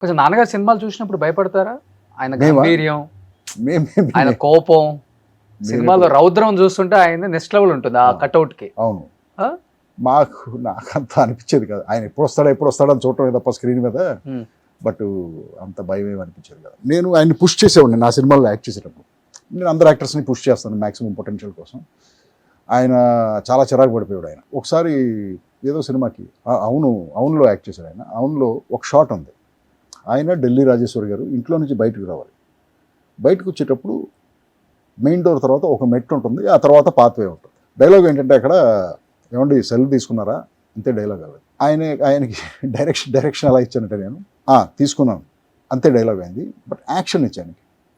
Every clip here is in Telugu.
కొంచెం నాన్నగారు సినిమాలు చూసినప్పుడు భయపడతారా? ఆయన మేమా? గంభీర్యం, మేము ఆయన కోపం, సినిమాలో రౌద్రం చూస్తుంటే ఆయన నెక్స్ట్ లెవెల్ ఉంటుంది ఆ కట్అవుట్ కి. అవును, నాకంత అనిపించేది కాదు. ఆయన ఎప్పుడు వస్తాడో అని చూడటం తప్ప స్క్రీన్ మీద. బట్ అంత భయం ఏమి అనిపించేది కదా. నేను ఆయన్ని పుష్ చేసేవాడిని నా సినిమాల్లో యాక్ట్ చేసేటప్పుడు. నేను అందరు యాక్టర్స్ని పుష్ చేస్తాను మ్యాక్సిమం పొటెన్షియల్ కోసం. ఆయన చాలా చిరాకు పడిపోయాడు. ఆయన ఒకసారి ఏదో సినిమాకి అవునులో యాక్ట్ చేశాడు. ఆయన అవునులో ఒక షాట్ ఉంది. ఆయన ఢిల్లీ రాజేశ్వరి గారు ఇంట్లో నుంచి బయటకు రావాలి. బయటకు వచ్చేటప్పుడు మెయిన్ డోర్ తర్వాత ఒక మెట్టు ఉంటుంది, ఆ తర్వాత పాత్వే ఉంటుంది. డైలాగ్ ఏంటంటే అక్కడ ఏమండి సెల్ తీసుకున్నారా, అంతే డైలాగ్. అవ్వదు ఆయనకి డైరెక్షన్ ఎలా ఇచ్చానంటే నేను తీసుకున్నాను అంతే డైలాగ్ అయింది. బట్ యాక్షన్ ఇచ్చాను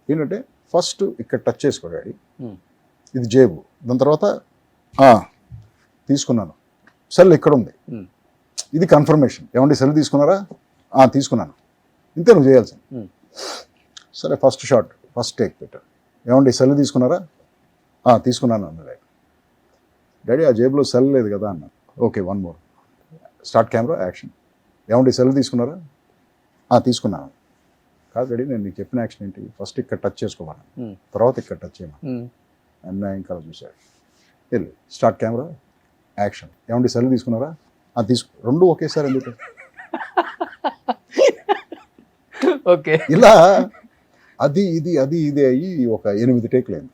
ఏంటంటే ఫస్ట్ ఇక్కడ టచ్ చేసుకోడాడి, ఇది జేబు, దాని తర్వాత తీసుకున్నాను, సెల్ ఇక్కడ ఉంది, ఇది కన్ఫర్మేషన్. ఏమండి సెల్ తీసుకున్నారా, తీసుకున్నాను, ఇంతే నువ్వు చేయాల్సింది. సరే ఫస్ట్ షాట్ ఫస్ట్ టేక్ పెట్టాడు. ఏమండి సెల్ తీసుకున్నారా, తీసుకున్నాను అన్నాడు. డాడీ ఆ జేబులో సెల్ లేదు కదా అన్నాను. Okay one more, start camera action. ఏమండి సెల్ తీసుకున్నారా, తీసుకున్నాను. కాదు డాడీ నేను నీకు చెప్పిన యాక్షన్ ఏంటి, ఫస్ట్ ఇక్కడ టచ్ చేసుకోమని, తర్వాత ఇక్కడ టచ్ చేయమని. అన్న ఇంకా చూశాడు. వెళ్ళి స్టార్ట్ కెమెరా యాక్షన్. ఏమండి సెల్ తీసుకున్నారా, రెండు ఒకేసారి ఎందుకు ఓకే ఇలా అది ఇది అయ్యి ఒక 8 టేక్లు అయింది.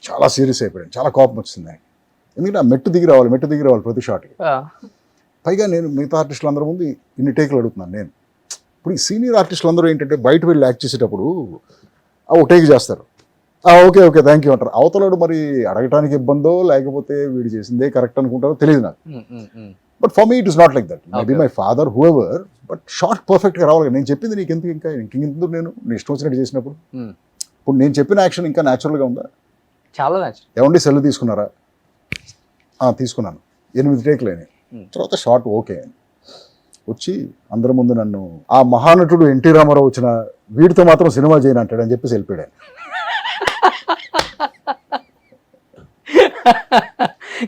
చాలా సీరియస్ అయిపోయాను, చాలా కోపం వచ్చింది ఆయన. ఎందుకంటే ఆ మెట్టు దిగి రావాలి ప్రతి షాట్కి. పైగా నేను మిగతా ఆర్టిస్టులు అందరి ముందు ఇన్ని టేకులు అడుగుతున్నాను నేను. ఇప్పుడు ఈ సీనియర్ ఆర్టిస్టులు అందరూ ఏంటంటే బయట వెళ్ళి యాక్ట్ చేసేటప్పుడు ఒక టేక్ చేస్తారు, ఓకే థ్యాంక్ యూ అంటారు. అవతలాడు మరి అడగటానికి ఇబ్బందో లేకపోతే వీడు చేసిందే కరెక్ట్ అనుకుంటారో తెలియదు నాకు. But for me it is not like that. Maybe my father whoever, but short పర్ఫెక్ట్గా రావాలి. నేను చెప్పింది నీకు ఎందుకు ఇంకెందుకు నేను ఇష్టం వచ్చినట్టు చేసినప్పుడు. ఇప్పుడు నేను చెప్పిన యాక్షన్ ఇంకా న్యాచురల్గా ఉందా? చాలా న్యాచురల్. ఏమండి సెల్ తీసుకున్నారా, తీసుకున్నాను. 8 టేక్లు అయినాయి. తర్వాత షార్ట్ ఓకే అని వచ్చి అందరి ముందు నన్ను ఆ మహానటుడు ఎన్టీ రామారావు వచ్చిన వీడితో మాత్రం సినిమా చేయను అంటాడు అని చెప్పేసి వెళ్ళిపోయాడు.